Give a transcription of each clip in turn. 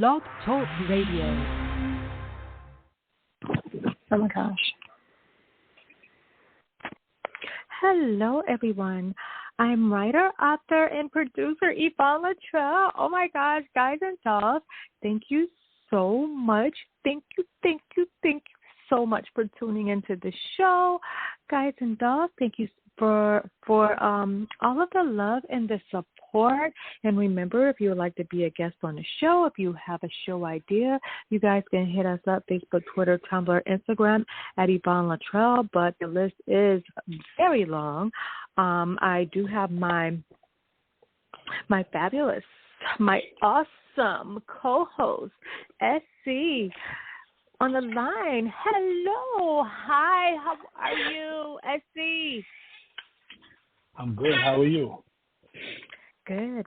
Blog Talk Radio. Oh my gosh. Hello, everyone. I'm writer, author, and producer Yvonne Latrell. Oh my gosh, guys and dolls, thank you so much. Thank you so much for tuning into the show. Guys and dolls, thank you for all of the love and the support. And remember, if you would like to be a guest on the show, if you have a show idea, you guys can hit us up, Facebook, Twitter, Tumblr, Instagram at Yvonne Latrell. But the list is very long. I do have my fabulous, my awesome co-host, SC, on the line. Hello. Hi. How are you, SC? I'm good. How are you? Good.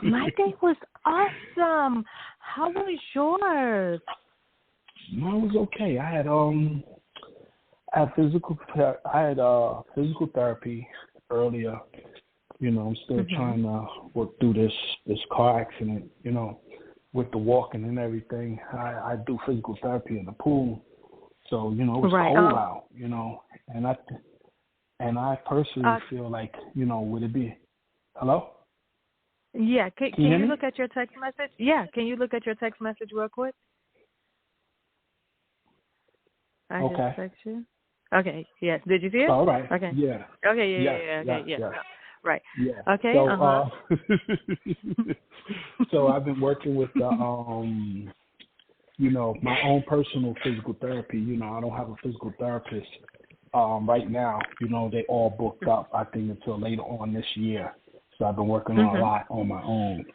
My day was awesome. How was yours? Mine was okay. I had physical therapy earlier. You know, I'm still trying to work through this car accident. You know, with the walking and everything. I do physical therapy in the pool, so you know it was cold out. You know, and I personally feel like, you know, would it be... Hello? Yeah. Can you look at your text message? Yeah. Can you look at your text message real quick? I just text you. Okay. Yes. Did you see it? All right. Okay. Yeah. Okay. Yeah. Yeah. Right. Yeah. Okay. So, so I've been working with the, you know, my own personal physical therapy. You know, I don't have a physical therapist. Right now, you know, they all booked up, I think, until later on this year. So I've been working on a lot on my own,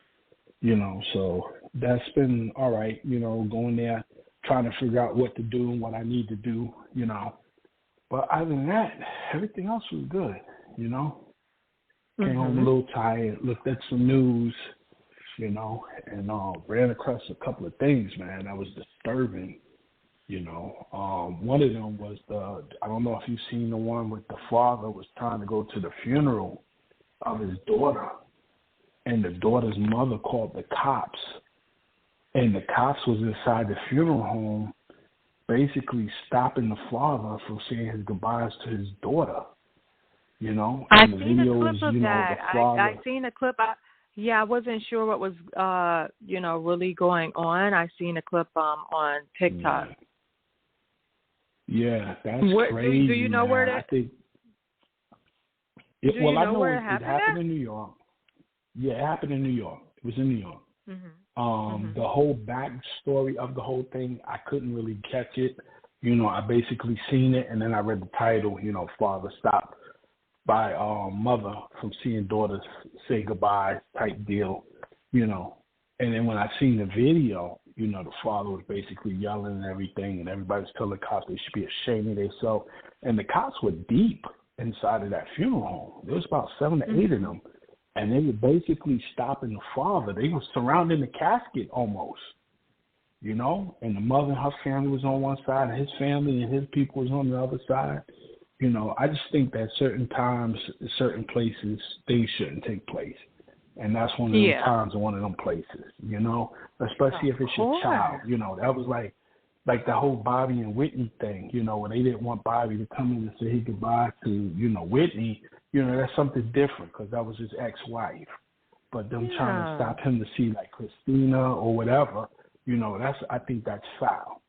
you know, so that's been all right, you know, going there, trying to figure out what to do and what I need to do, you know. But other than that, everything else was good, you know. Came home a little tired, looked at some news, you know, and ran across a couple of things, man, that was disturbing. You know, one of them was I don't know if you've seen the one with the father was trying to go to the funeral of his daughter, and the daughter's mother called the cops, and the cops was inside the funeral home basically stopping the father from saying his goodbyes to his daughter, you know. I've and the seen videos, a clip of you know, that. the father, I've seen a clip. I wasn't sure what was, you know, really going on. I seen a clip on TikTok. Yeah, that's Do crazy. you know man. where that? I think. Do you know where it happened? It happened in New York. Yeah, it happened in New York. It was in New York. The whole backstory of the whole thing, I couldn't really catch it. You know, I basically seen it, and then I read the title. You know, father stopped by mother from seeing daughters say goodbye type deal. You know, and then when I seen the video, you know, the father was basically yelling and everything, and everybody's telling the cops they should be ashamed of themselves. And the cops were deep inside of that funeral home. There was about 7 to 8 of them, and they were basically stopping the father. They were surrounding the casket almost, you know, and the mother and her family was on one side, and his family and his people was on the other side. You know, I just think that certain times, certain places, things shouldn't take place. And that's one of them times and one of them places, you know, especially if it's your child. You know, that was like the whole Bobby and Whitney thing, you know, when they didn't want Bobby to come in and say goodbye to, you know, Whitney, you know, that's something different because that was his ex-wife. But them trying to stop him to see like Christina or whatever, you know, I think that's foul,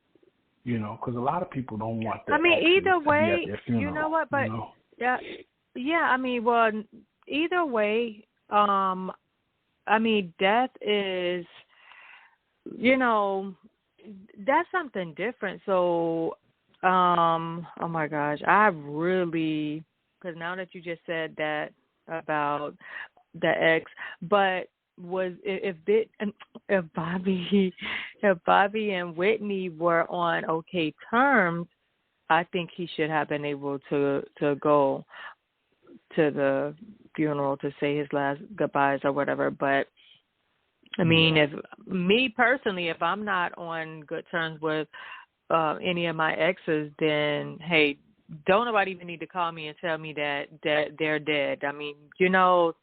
you know, because a lot of people don't want that. I mean, either way, to be at their funeral, you know what, but you know? yeah, I mean, well, either way, I mean, death is, you know, that's something different. So, oh my gosh, I really, because now that you just said that about the ex, but if Bobby and Whitney were on okay terms, I think he should have been able to go to the funeral to say his last goodbyes or whatever. But I mean, if me personally, if I'm not on good terms with any of my exes, then hey, don't nobody even need to call me and tell me that they're dead. I mean, you know,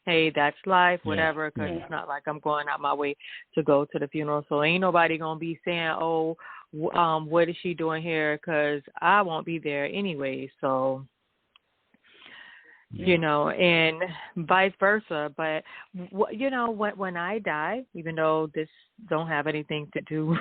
hey, that's life, Yeah. whatever, because Yeah. it's not like I'm going out my way to go to the funeral. So ain't nobody going to be saying, oh, what is she doing here? Because I won't be there anyway. So, Yeah. you know, and vice versa. But, you know, when I die, even though this don't have anything to do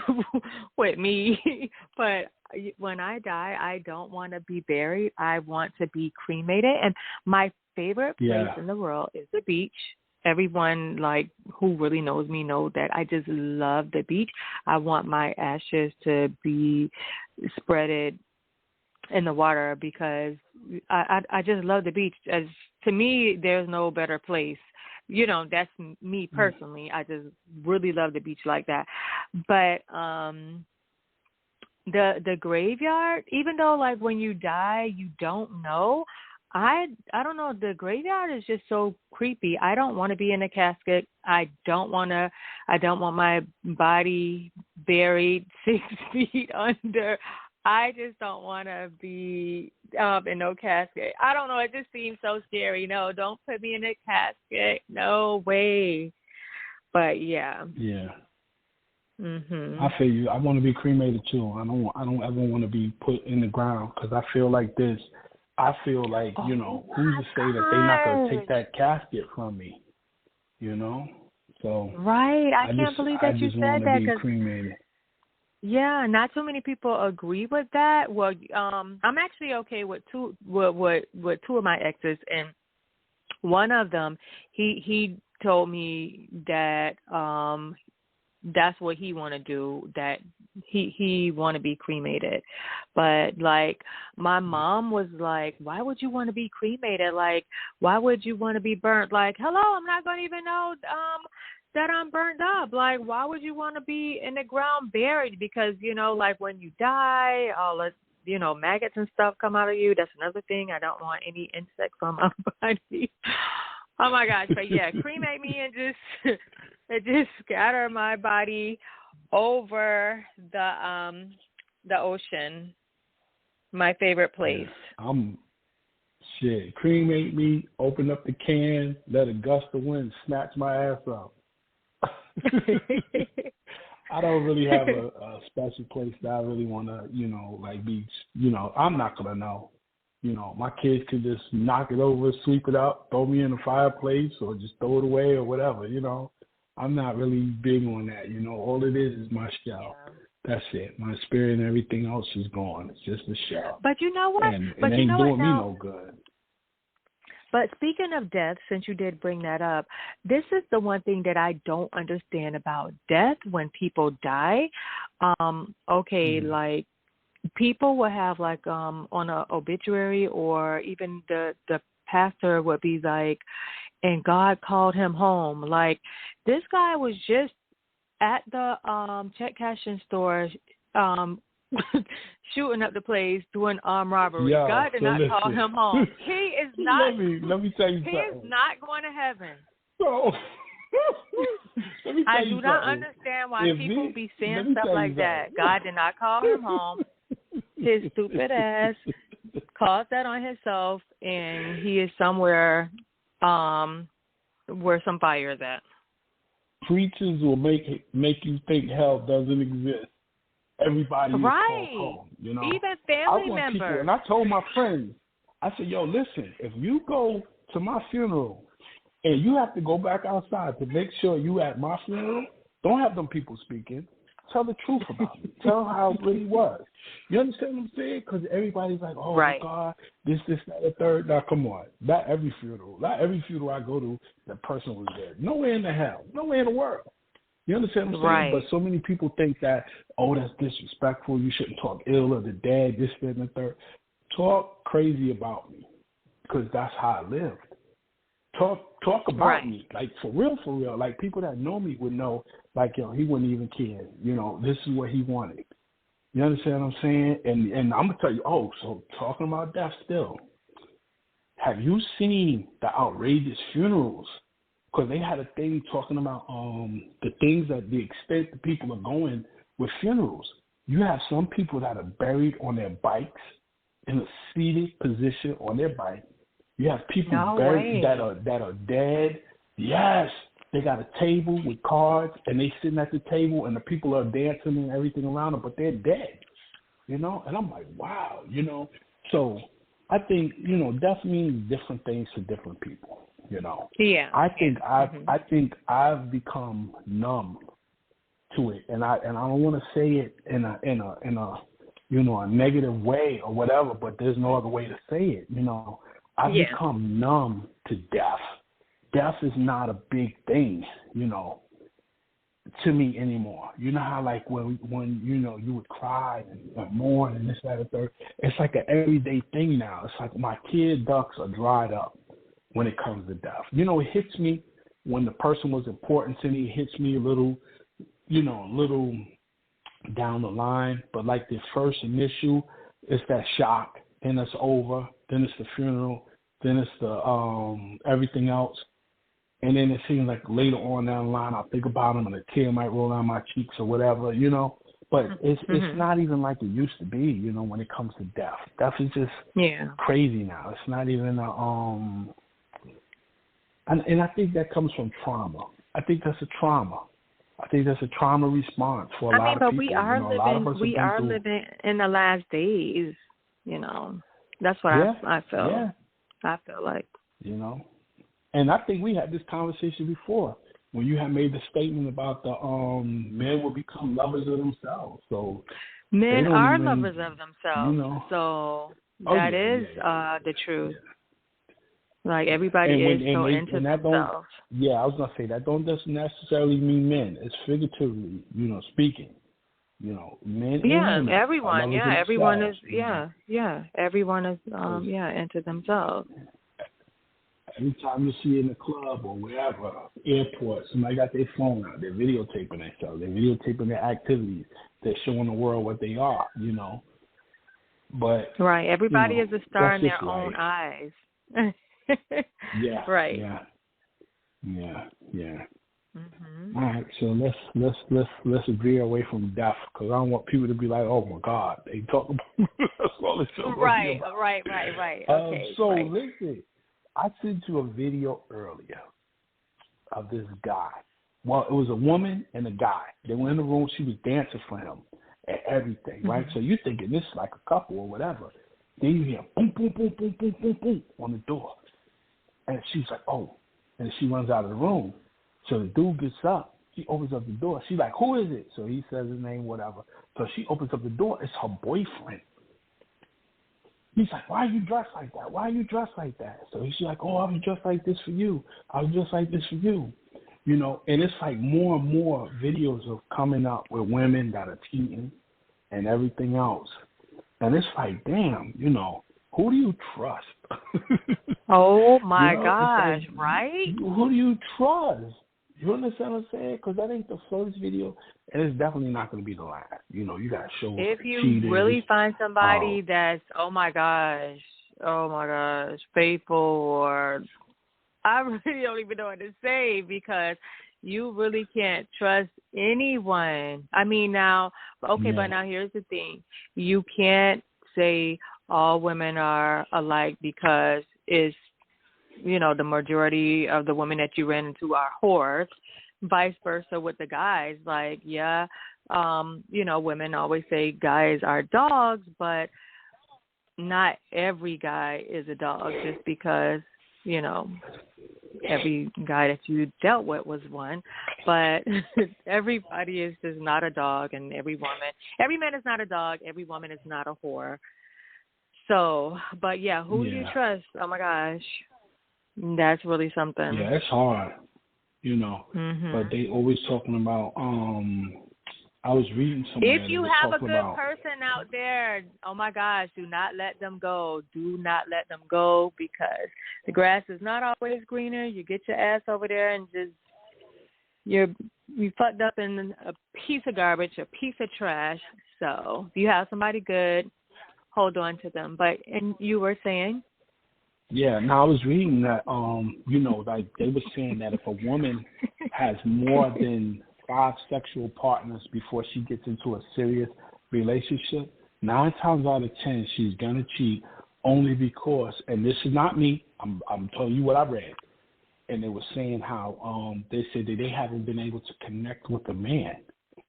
with me, but when I die, I don't want to be buried. I want to be cremated. And my favorite place Yeah. in the world is the beach. Everyone, like, who really knows me know that I just love the beach. I want my ashes to be spreaded in the water because I just love the beach. As to me, there's no better place. You know, that's me personally. I just really love the beach like that. But the graveyard, even though like when you die you don't know, I don't know, the graveyard is just so creepy. I don't want to be in a casket. I don't want my body buried 6 feet under. I just don't want to be in no casket. I don't know. It just seems so scary. No, don't put me in a casket. No way. But yeah. Yeah. Mhm. I feel you. I want to be cremated too. I don't ever want to be put in the ground because I feel like this. I feel like, you know, who's to say that they're not going to take that casket from me? You know. So. Right. I can't believe that you said that. I just want to be cremated. Yeah, not too many people agree with that. Well, I'm actually okay with two of my exes, and one of them, he told me that that's what he want to do, that he want to be cremated. But like my mom was like, why would you want to be cremated? Like, why would you want to be burnt? Like, hello, I'm not going to even know that I'm burned up. Like, why would you want to be in the ground buried? Because, you know, like when you die, all the, you know, maggots and stuff come out of you. That's another thing. I don't want any insects on my body. Oh my gosh. But yeah, cremate me and just scatter my body over the ocean. My favorite place. Cremate me, open up the can, let a gust of wind snatch my ass up. I don't really have a special place that I really want to, you know, like be, you know, I'm not going to know. You know, my kids could just knock it over, sweep it up, throw me in the fireplace or just throw it away or whatever, you know. I'm not really big on that, you know. All it is my shell. Yeah. That's it. My spirit and everything else is gone. It's just a shell. But you know what? And it ain't doing me no good. But speaking of death, since you did bring that up, this is the one thing that I don't understand about death when people die. Like people will have like on a obituary, or even the pastor would be like, and God called him home. Like this guy was just at the check cashing store shooting up the place, doing armed robbery. Yo, God did not call him home. He is not. Let me tell you he something. He is not going to heaven. So, let me tell I you do not something. understand why people be saying stuff like that. God did not call him home. His stupid ass caused that on himself, and he is somewhere where some fire is at. Preachers will make you think hell doesn't exist. Everybody is called home, you know. Even family members. People, and I told my friends, I said, yo, listen, if you go to my funeral and you have to go back outside to make sure you at my funeral, don't have them people speaking. Tell the truth about it. Tell how it really was. You understand what I'm saying? Because everybody's like, oh, my God, this, that, the third. Now, come on. Not every funeral I go to, the person was dead. Nowhere in the hell. Nowhere in the world. You understand what I'm saying? But so many people think that, oh, that's disrespectful. You shouldn't talk ill of the dead, this, that, and the third. Talk crazy about me because that's how I lived. Talk about me, like for real. Like people that know me would know, like, yo, he wouldn't even care. You know, this is what he wanted. You understand what I'm saying? And I'm gonna tell you, so talking about death still. Have you seen the outrageous funerals? Because they had a thing talking about the things that the extent the people are going with funerals. You have some people that are buried on their bikes in a seated position on their bike. You have people buried that are dead Yes. They got a table with cards, and they sitting at the table, and the people are dancing and everything around them, but they're dead, you know? And I'm like, wow, you know? So I think, you know, death means different things to different people, you know? Yeah. I think I've become numb to it, and I don't want to say it in a you know, a negative way or whatever, but there's no other way to say it, you know? I've become numb to death. Death is not a big thing, you know, to me anymore. You know how, like, when you know, you would cry and mourn and this, that, and third. It's like an everyday thing now. It's like my kid ducks are dried up when it comes to death. You know, it hits me when the person was important to me. It hits me a little, you know, a little down the line. But like the first initial, it's that shock. Then it's over. Then it's the funeral. Then it's the everything else. And then it seems like later on down the line, I'll think about them and a tear might roll down my cheeks or whatever, you know. But it's not even like it used to be, you know, when it comes to death. Death is just crazy now. It's not even and I think that comes from trauma. I think that's a trauma. I think that's a trauma response for a lot of people. But we are living in the last days, you know. That's what I feel. Yeah. I feel like. You know. And I think we had this conversation before when you had made the statement about the men will become lovers of themselves. So men are lovers of themselves. You know. So that is the truth. Yeah. Like everybody is so into themselves. Yeah, I was gonna say that don't just necessarily mean men. It's figuratively, you know, speaking. You know, men. Yeah, and everyone. Yeah, everyone is. Everyone is. Into themselves. Every time you see in the club or wherever, airport, somebody got their phone out. They're videotaping themselves. They're videotaping their activities. They're showing the world what they are, you know. But right, everybody is a star in their own eyes. Yeah. Right. Yeah. All right, so let's veer away from death because I don't want people to be like, oh my God, they talk about that's all it's about. Right. Okay. So listen. I sent you a video earlier of this guy. Well, it was a woman and a guy. They were in the room. She was dancing for him and everything, right? So you're thinking this is like a couple or whatever. Then you hear boom, boom, boom, boom, boom, boom, boom on the door. And she's like, oh. And she runs out of the room. So the dude gets up. She opens up the door. She's like, who is it? So he says his name, whatever. So she opens up the door. It's her boyfriend. He's like, why are you dressed like that? Why are you dressed like that? So she's like, oh, I was dressed like this for you. I was dressed like this for you. You know, and it's like more and more videos of coming up with women that are cheating and everything else. And it's like, damn, you know, who do you trust? Oh, my gosh, like, right? Who do you trust? You understand what I'm saying? Because that ain't the first video, and it's definitely not going to be the last. You know, you got to show if you cheaters. really find somebody that's, oh my gosh, faithful, or I really don't even know what to say because you really can't trust anyone. I mean, now, but now here's the thing. You can't say all women are alike because it's, you know, the majority of the women that you ran into are whores. Vice versa with the guys. Like, you know, women always say guys are dogs, but not every guy is a dog just because, you know, every guy that you dealt with was one. But everybody is just not a dog, and every man is not a dog, every woman is not a whore. So, but who do you trust? Oh my gosh. That's really something. Yeah, it's hard, you know. But they always talking about. I was reading somewhere. If you have a good person out there, oh my gosh, do not let them go. Do not let them go because the grass is not always greener. You get your ass over there and just you fucked up in a piece of garbage, a piece of trash. So if you have somebody good, hold on to them. And you were saying. Yeah, now I was reading that, you know, like they were saying that if a woman has more than 5 sexual partners before she gets into a serious relationship, 9 times out of 10 she's gonna cheat only because, and this is not me, I'm telling you what I read. and they were saying how they said that they haven't been able to connect with a man.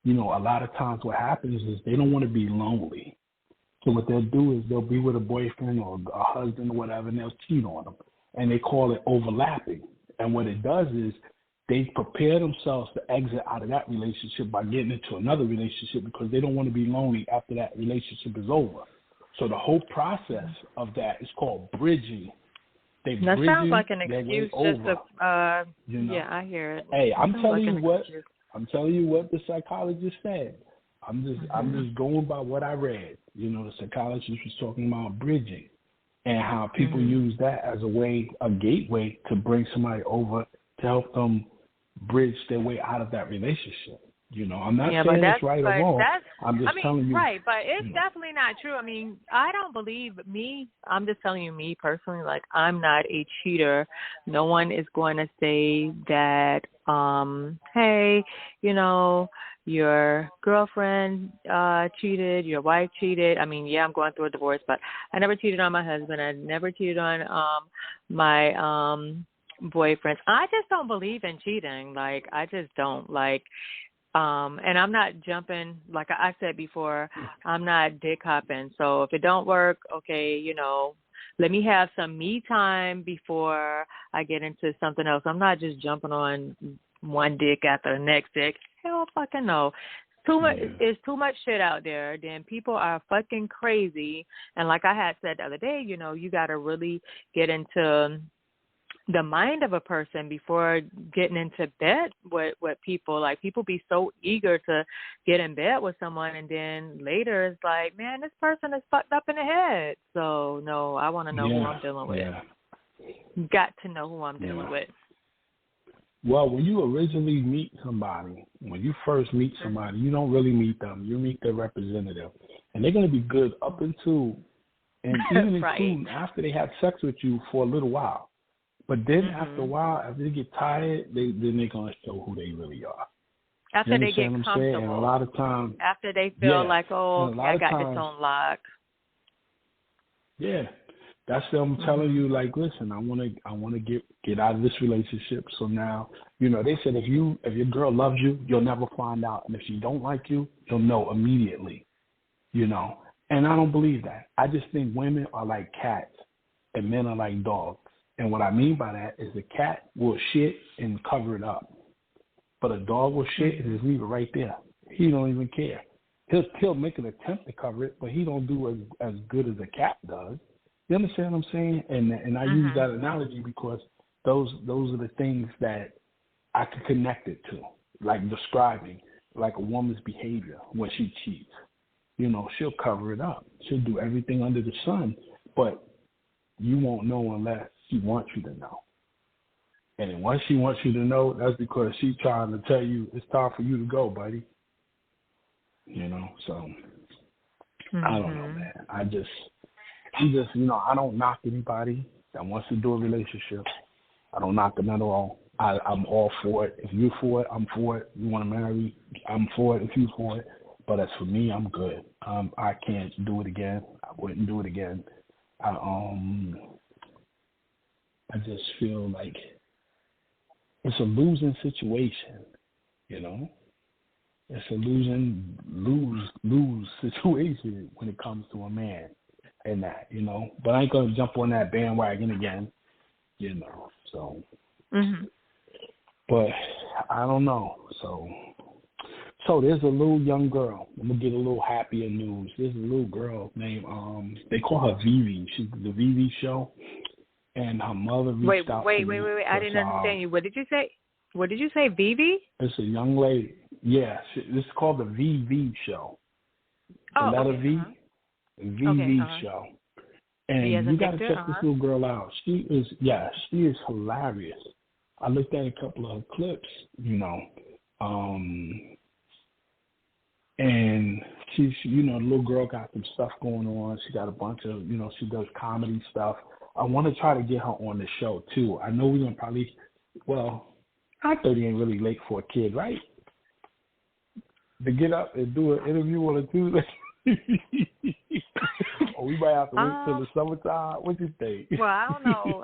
You know, a lot of times what happens is they don't want to be lonely. So what they'll do is they'll be with a boyfriend or a husband or whatever, and they'll cheat on them. And they call it overlapping. And what it does is they prepare themselves to exit out of that relationship by getting into another relationship because they don't want to be lonely after that relationship is over. So the whole process of that is called bridging. That sounds like an excuse just to, you know? Yeah, I hear it. Hey, I'm telling you what the psychologist said. I'm just going by what I read. You know, the psychologist was talking about bridging and how people use that as a gateway to bring somebody over to help them bridge their way out of that relationship. You know, I'm not saying it's right or wrong. I'm just telling you. Right, but it's definitely not true. I mean, I don't believe I'm just telling you, me personally, like, I'm not a cheater. No one is going to say that, hey, you know, your girlfriend cheated, your wife cheated. I mean, yeah, I'm going through a divorce, but I never cheated on my husband. I never cheated on my boyfriend. I just don't believe in cheating. Like, I just don't. Like, and I'm not jumping, like I said before, I'm not dick hopping. So if it don't work, okay, you know, let me have some me time before I get into something else. I'm not just jumping on one dick after the next dick. Hell fucking no. It's too much shit out there. Then people are fucking crazy. And like I had said the other day, you know, you got to really get into the mind of a person before getting into bed with people. Like, people be so eager to get in bed with someone, and then later it's like, man, this person is fucked up in the head. So no, I want to know who I'm dealing with. Got to know who I'm dealing with. Well, when you originally meet somebody, when you first meet somebody, you don't really meet them. You meet their representative, and they're going to be good up until and even including after they have sex with you for a little while. But then after a while, after they get tired, then they're going to show who they really are. After they get comfortable. And a lot of times, after they feel like, oh, I got this on lock. Yeah. That's them telling you, like, listen, I want to get out of this relationship. So now, you know, they said if your girl loves you, you'll never find out. And if she don't like you, you'll know immediately, you know. And I don't believe that. I just think women are like cats and men are like dogs. And what I mean by that is the cat will shit and cover it up. But a dog will shit and just leave it right there. He don't even care. He'll make an attempt to cover it, but he don't do as good as a cat does. You understand what I'm saying? And I use that analogy because those are the things that I can connect it to, like describing like a woman's behavior when she cheats. You know, she'll cover it up. She'll do everything under the sun, but you won't know unless she wants you to know. And then once she wants you to know, that's because she's trying to tell you it's time for you to go, buddy. You know, so I don't know, man. I'm just, you know, I don't knock anybody that wants to do a relationship. I don't knock them at all. I'm all for it. If you're for it, I'm for it. You want to marry, I'm for it if you're for it. But as for me, I'm good. I can't do it again. I wouldn't do it again. I just feel like it's a losing situation, you know? It's a lose situation when it comes to a man and that, you know? But I ain't going to jump on that bandwagon again, you know? So, but I don't know. So there's a little young girl. I'm going to get a little happier news. There's a little girl named, they call her Vivi. She's the Vivi show. And her mother reached out to me. Wait. I didn't understand you. What did you say? What did you say, Vivi? It's a young lady. Yeah, it's called the VV show. The letter V, the VV show. And you got to check this little girl out. She is hilarious. I looked at a couple of her clips, you know, and she's, you know, the little girl got some stuff going on. She got a bunch of, you know, she does comedy stuff. I want to try to get her on the show too. I know we're gonna probably, I 30 ain't really late for a kid, right? To get up and do an interview on a Tuesday. Or we might have to wait till the summertime. What you think? Well, I don't know.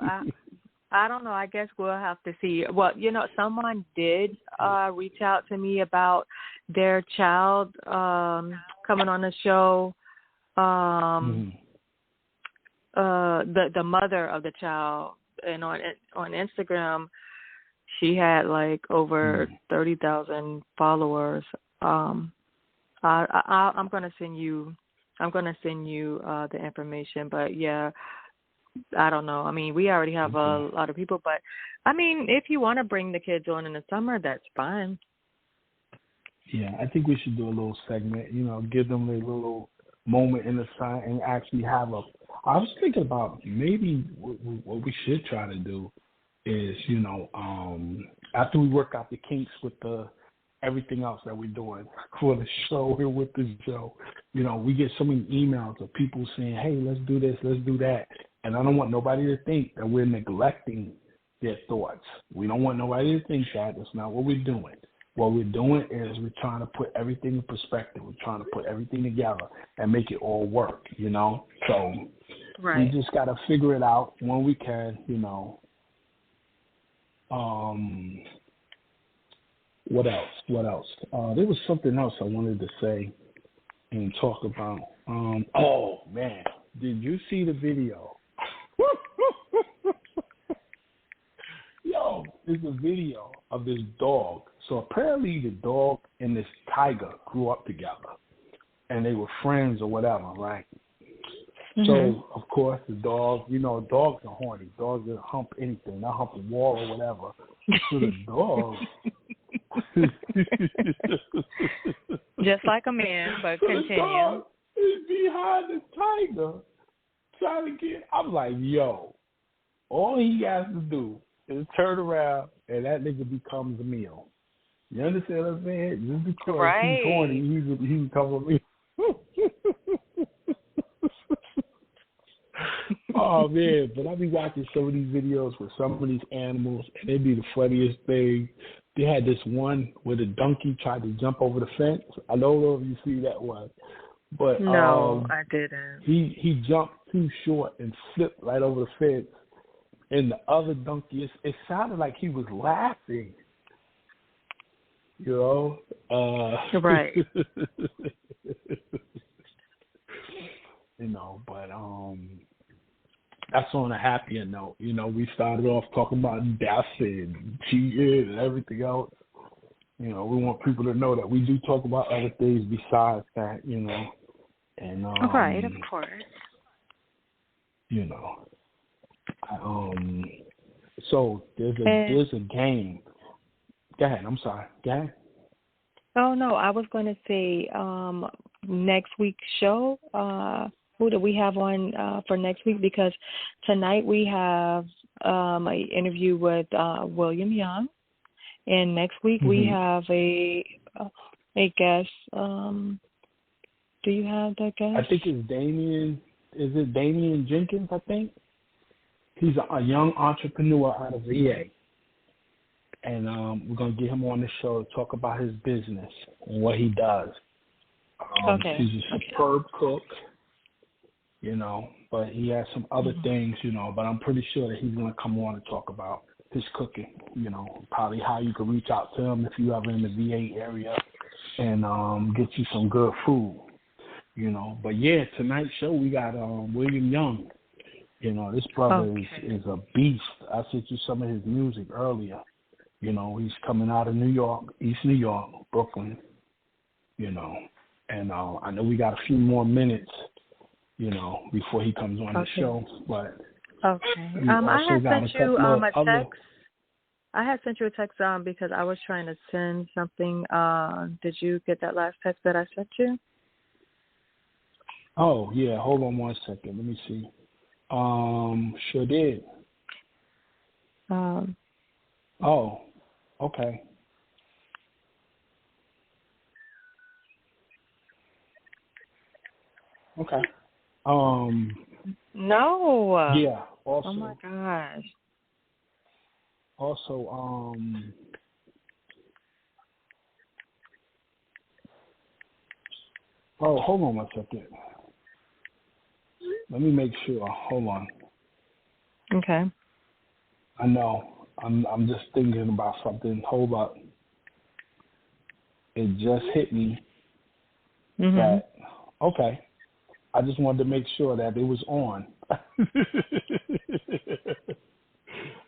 I don't know. I guess we'll have to see. Well, someone did reach out to me about their child coming on the show. The mother of the child, and on Instagram, she had like over 30,000 followers. I'm gonna send you the information, but yeah, I don't know. I mean, we already have a lot of people, but I mean, if you want to bring the kids on in the summer, that's fine. Yeah, I think we should do a little segment, give them a little moment in the sun and actually have I was thinking about maybe what we should try to do is, after we work out the kinks with everything else that we're doing for the show and with the show, we get so many emails of people saying, hey, let's do this, let's do that. And I don't want nobody to think that we're neglecting their thoughts. We don't want nobody to think that. That's not what we're doing. What we're doing is we're trying to put everything in perspective. We're trying to put everything together and make it all work, So right. We just got to figure it out when we can, What else? There was something else I wanted to say and talk about. Oh, man. Did you see the video? Yo, there's a video of this dog. So apparently the dog and this tiger grew up together, and they were friends or whatever, right? Mm-hmm. So, of course, the dog, dogs are horny. Dogs will hump anything. They'll hump a wall or whatever. So the dog... Just like a man, but continue. The dog is behind the tiger trying to get... I'm like, yo, all he has to do is turn around and that nigga becomes a meal. You understand what I'm saying? Just because he's horny, he becomes a meal. Oh, man, but I be watching some of these videos with some of these animals, and it'd be the funniest thing. They had this one where the donkey tried to jump over the fence. I don't know if you see that one. But no, I didn't. He jumped too short and slipped right over the fence. And the other donkey, it sounded like he was laughing. Right. But that's on a happier note. We started off talking about death and cheating and everything else. We want people to know that we do talk about other things besides that, And right, of course. So there's a game. Go ahead. I'm sorry. Go ahead. Oh no, I was going to say next week's show. Who do we have on for next week? Because tonight we have an interview with William Young, and next week we have a guest. Do you have that guest? I think it's Damian. Is it Damian Jenkins? I think he's a young entrepreneur out of VA, and we're gonna get him on the show to talk about his business and what he does. Okay. He's a superb cook. But he has some other things, but I'm pretty sure that he's going to come on and talk about his cooking, probably how you can reach out to him if you're ever in the VA area and get you some good food, But, yeah, tonight's show we got William Young. This brother is a beast. I sent you some of his music earlier. He's coming out of New York, East New York, Brooklyn, and I know we got a few more minutes before he comes on the show. But I had sent you a text. I had sent you a text because I was trying to send something. Did you get that last text that I sent you? Oh yeah, hold on one second. Let me see. Sure did. Oh, okay. Okay. No. Yeah. Also. Oh my gosh. Also, oh, hold on 1 second. Let me make sure. Hold on. Okay. I know. I'm just thinking about something. Hold up. It just hit me that okay. I just wanted to make sure that it was on.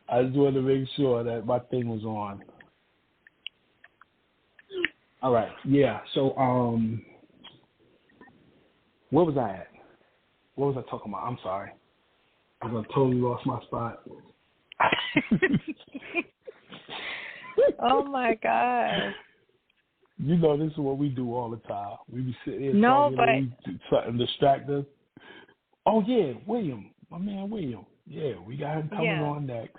I just wanted to make sure that my thing was on. All right. Yeah. So where was I at? What was I talking about? I'm sorry. I totally lost my spot. Oh my God. You know, this is what we do all the time. We be sitting here No, talking but and we do something distract us. Oh yeah, William, my man William. Yeah, we got him coming on next.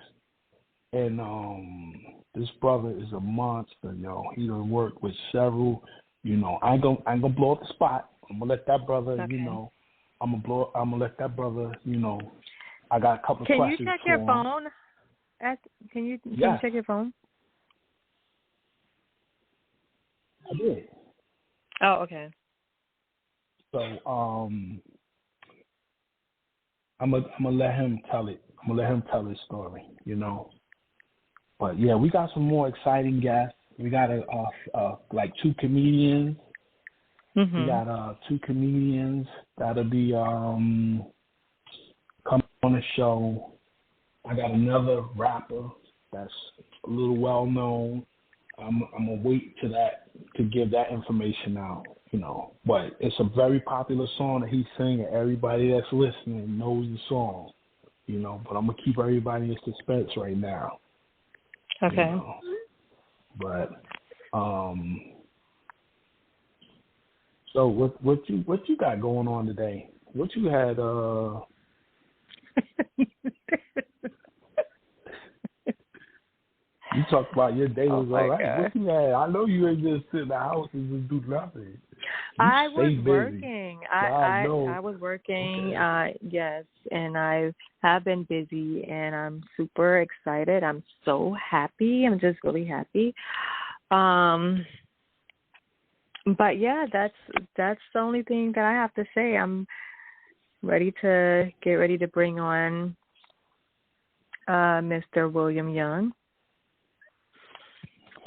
And this brother is a monster, yo. He done worked with several, you know, I ain't gonna blow up the spot. I'm gonna let that brother, you know, I'm gonna let that brother, you know, I got a couple of questions for him. Can you check your phone? Can you check your phone? I did. Oh, okay. So I'm gonna let him tell it. I'm gonna let him tell his story, you know. But yeah, we got some more exciting guests. We got like two comedians. We got 2 comedians that'll be coming on the show. I got another rapper that's a little well known. I'm gonna wait to give that information out, you know. But it's a very popular song that he's singing. Everybody that's listening knows the song, you know. But I'm gonna keep everybody in suspense right now. Okay. You know? But so what you got going on today? What you had You talked about your day was all right. What you had? I know you ain't just sit in the house and just do nothing. I was working. I was working, yes, and I have been busy, and I'm super excited. I'm so happy. I'm just really happy. But yeah, that's the only thing that I have to say. I'm ready to bring on Mr. William Young.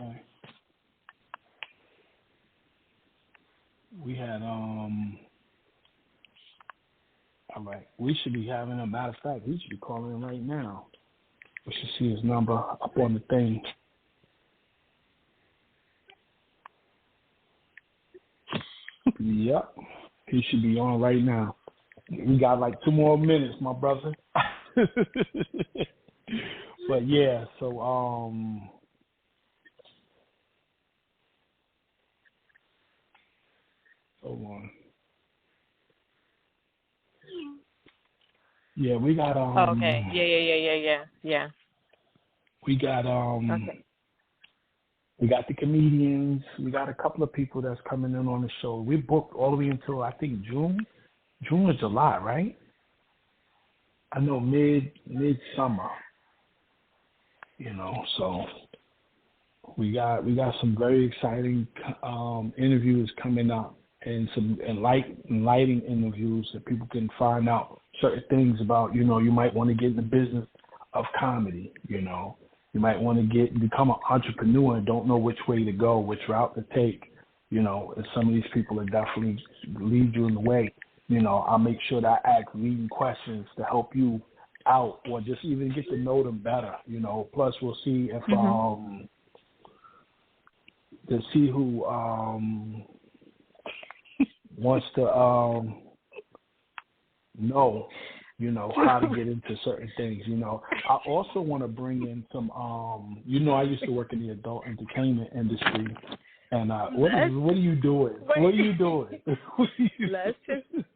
Okay. We had all right. We should be having a matter of fact, we should be calling him right now. We should see his number up on the thing. Yep. He should be on right now. We got like 2 more minutes, my brother. But yeah, so hold on. Yeah, we got okay. Yeah. We got we got the comedians. We got a couple of people that's coming in on the show. We booked all the way until I think June or July, right? I know mid-summer. You know, so we got some very exciting interviews coming up, and some enlightening interviews that people can find out certain things about. You know, you might want to get in the business of comedy. You know, you might want to become an entrepreneur and don't know which way to go, which route to take. You know, and some of these people will definitely lead you in the way. You know, I'll make sure that I ask leading questions to help you out, or just even get to know them better. You know, plus we'll see if to see who wants to know, you know, how to get into certain things. You know, I also want to bring in some you know, I used to work in the adult entertainment industry, and what are you doing? What are you doing?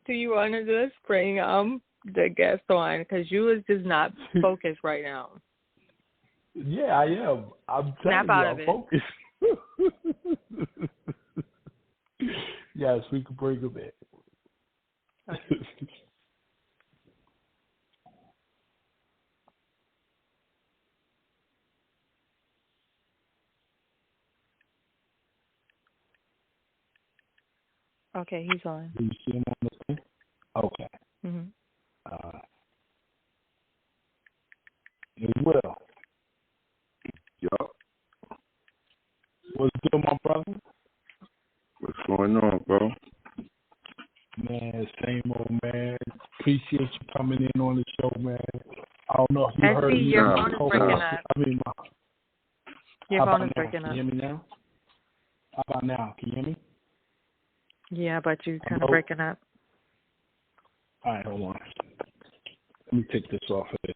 Do you want to just bring the guest on, because you is just not focused right now? Yeah, I am. I'm telling you, I'm focused. Yes, we can bring him in. Okay. Okay, he's on. Do you see him on the screen? Okay. Mhm. He will. going on, bro? Man, same old man. Appreciate you coming in on the show, man. I don't know if you heard me. Your phone is breaking up. Your phone is breaking up. Can you hear me now? How about now? Can you hear me? Yeah, but you're kind of breaking up. All right, hold on. Let me take this off of this.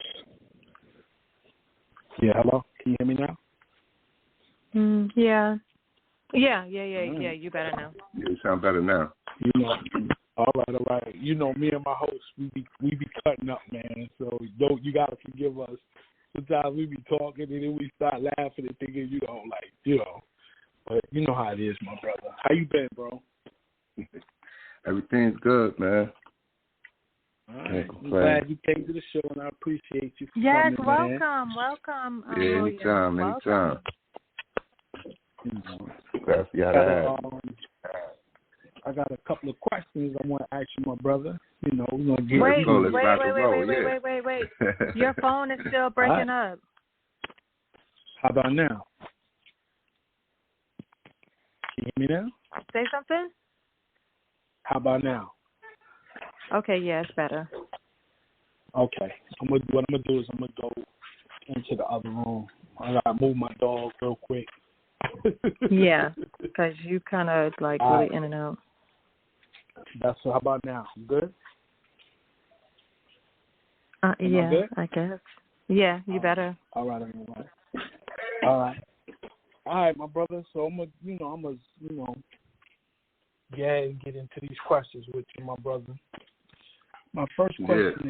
Yeah, hello? Can you hear me now? Yeah. Yeah, you better now. Yeah, you sound better now. You know, all right. You know, me and my host, we be cutting up, man. So you gotta forgive us. Sometimes we be talking and then we start laughing and thinking, but you know how it is, my brother. How you been, bro? Everything's good, man. All right. I'm glad you came to the show, and I appreciate you for coming, welcome. Yeah, anytime. Glad you had I got a couple of questions I want to ask you, my brother. You know, we're gonna get. Wait. Your phone is still breaking up. How about now? Can you hear me now? Say something. How about now? Okay, yeah, it's better. Okay, what I'm gonna do is I'm gonna go into the other room. I gotta move my dog real quick. Yeah, because you kind of really in and out. How about now? Good? Yeah, good? I guess. Yeah, you better. All right. All right, my brother. So I'm gonna get into these questions with you, my brother. My first question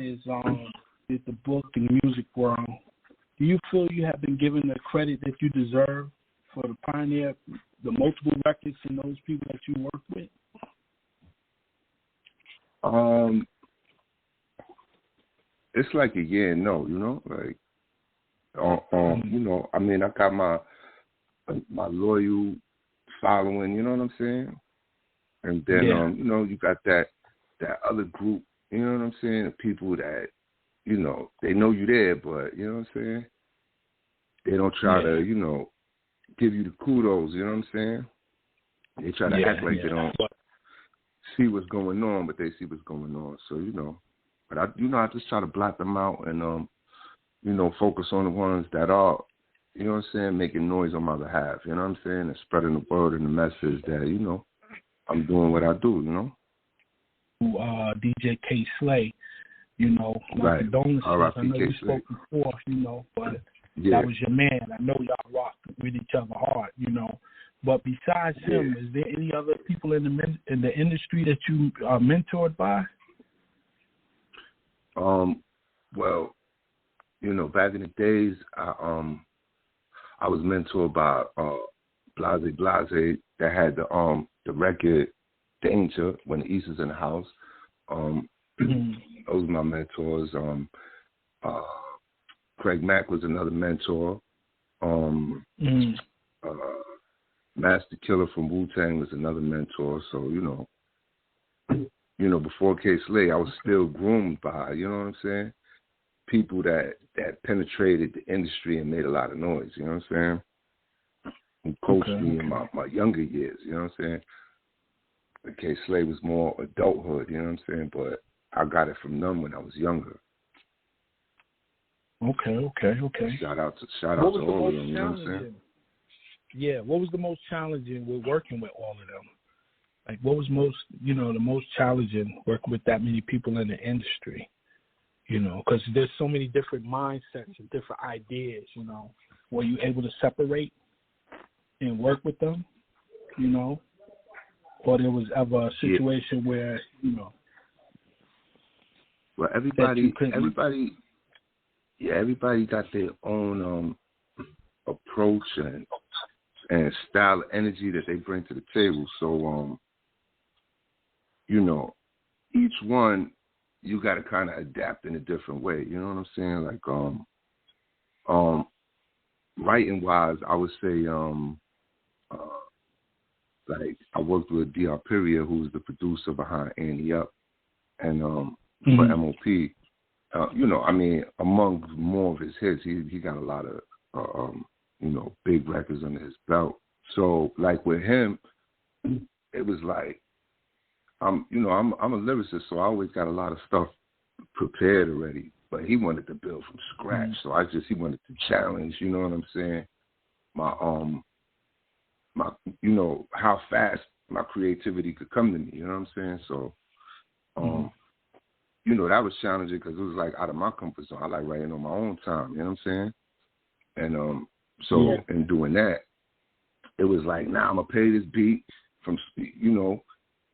is the book and music world. Do you feel you have been given the credit that you deserve for the pioneer, the multiple records and those people that you work with? It's like a yeah and no, like, I mean, I got my loyal following, you know what I'm saying? And then, you got that other group, you know what I'm saying? The people that, they know you there, but, you know what I'm saying? They don't try to, give you the kudos, you know what I'm saying? They try to act like they don't see what's going on, but they see what's going on. So, but I just try to block them out and, focus on the ones that are, you know what I'm saying, making noise on my behalf, you know what I'm saying, and spreading the word and the message that, I'm doing what I do, DJ K. Slay, my condolences. I know you spoke before, but that was your man. I know y'all rocked with each other hard, But besides him, is there any other people in the industry that you are mentored by? Well, back in the days, I was mentored by Blase that had the record Danger when the East is in the house. Those are my mentors. Craig Mack was another mentor. Master Killer from Wu-Tang was another mentor. So, before K. Slay, I was still groomed by, you know what I'm saying? People that penetrated the industry and made a lot of noise, you know what I'm saying? Who coached me in my younger years, you know what I'm saying? K. Slay was more adulthood, you know what I'm saying? But I got it from them when I was younger. Okay. Shout out to all of them, you know what I'm saying? Yeah, what was the most challenging with working with all of them? Like, what was the most challenging working with that many people in the industry? Because there's so many different mindsets and different ideas, Were you able to separate and work with them, Or there was ever a situation where, Well, everybody got their own approach and style of energy that they bring to the table. So, each one, you got to kind of adapt in a different way. You know what I'm saying? Like, writing wise, I would say, like I worked with D.R. Perrier, who's the producer behind Annie Up, and for MOP. Among more of his hits, he got a lot of, big records under his belt. So, like with him, it was like, I'm a lyricist, so I always got a lot of stuff prepared already. But he wanted to build from scratch, so he wanted to challenge. You know what I'm saying? My how fast my creativity could come to me. You know what I'm saying? So, that was challenging because it was like out of my comfort zone. I like writing on my own time. You know what I'm saying? And in doing that, it was like, I'm gonna pay this beat from,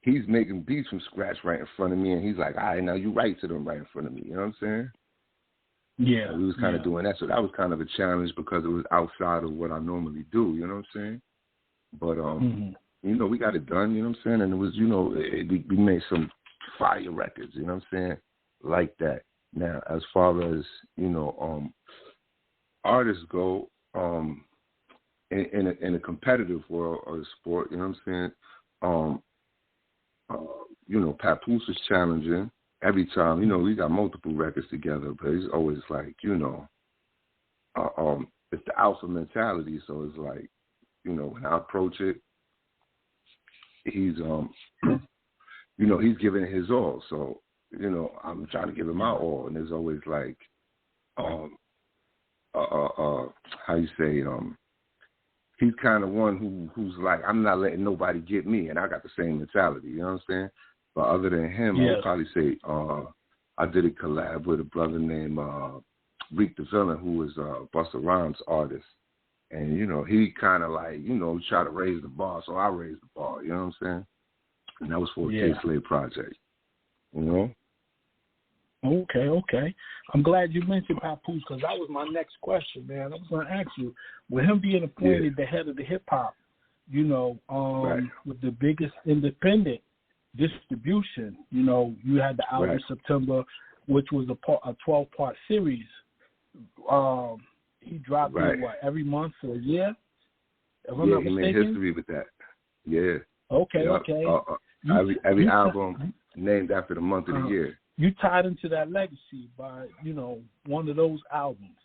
he's making beats from scratch right in front of me, and he's like, all right, now you write to them right in front of me. You know what I'm saying? Yeah. And we was kind of doing that, so that was kind of a challenge because it was outside of what I normally do. You know what I'm saying? But we got it done. You know what I'm saying? And it was, we made some fire records. You know what I'm saying? Like that. Now, as far as artists go, in a competitive world of the sport, you know what I'm saying? Papoose is challenging every time. We got multiple records together, but he's always like, it's the alpha mentality. So it's like, when I approach it, he's he's giving it his all. So, I'm trying to give him my all, and there's always like, how you say, he's kind of one who's like, I'm not letting nobody get me, and I got the same mentality. You know what I'm saying? But other than him, I would probably say I did a collab with a brother named Reek the Villain, who was Busta Rhymes' artist. And, he kind of like, try to raise the bar, so I raised the bar. You know what I'm saying? And that was for a K-Slade project. Okay. I'm glad you mentioned Papoose because that was my next question, man. I was going to ask you, with him being appointed the head of the hip-hop, with the biggest independent distribution, you had the album September, which was a 12-part series. He dropped it, every month for a year? If I'm not mistaken? He made history with that. Yeah. Okay. Every album named after the month of the year. You tied into that legacy by, one of those albums.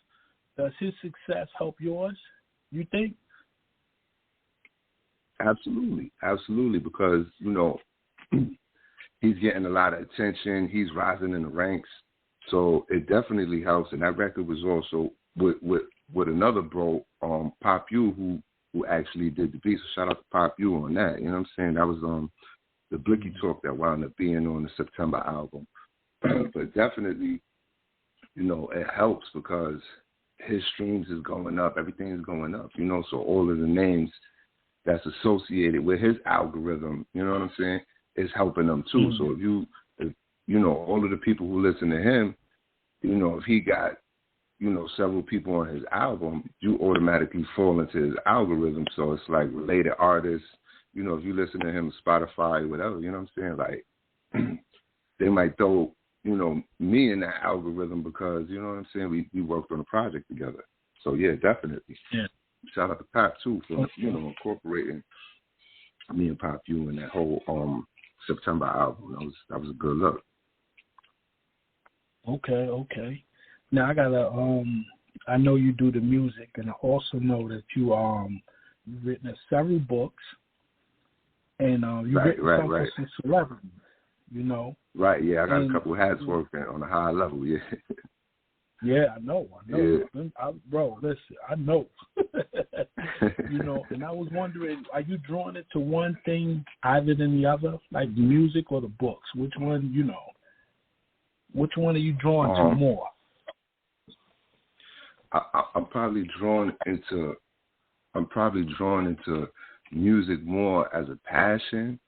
Does his success help yours, you think? Absolutely, because, he's getting a lot of attention. He's rising in the ranks. So it definitely helps. And that record was also with another bro, Pop U, who actually did the beat. So shout out to Pop U on that. You know what I'm saying? That was the Blicky Talk that wound up being on the September album. But definitely, it helps because his streams is going up. Everything is going up, so all of the names that's associated with his algorithm, you know what I'm saying, is helping them too. So if all of the people who listen to him, if he got, several people on his album, you automatically fall into his algorithm. So it's like related artists, if you listen to him Spotify, whatever, you know what I'm saying? Like they might throw, me in that algorithm because, you know what I'm saying, we worked on a project together. So yeah, definitely. Yeah. Shout out to Pop too for, incorporating me and Pop U in that whole September album. That was a good look. Okay. Now I gotta I know you do the music, and I also know that you've written several books, and you've written for some celebrities, Right, yeah, I got a couple of hats working on a high level, yeah. Yeah, I know. Yeah. Bro, listen, I know. And I was wondering, are you drawn into one thing either than the other, like the music or the books? Which one, which one are you drawn to more? I'm probably drawn into music more as a passion,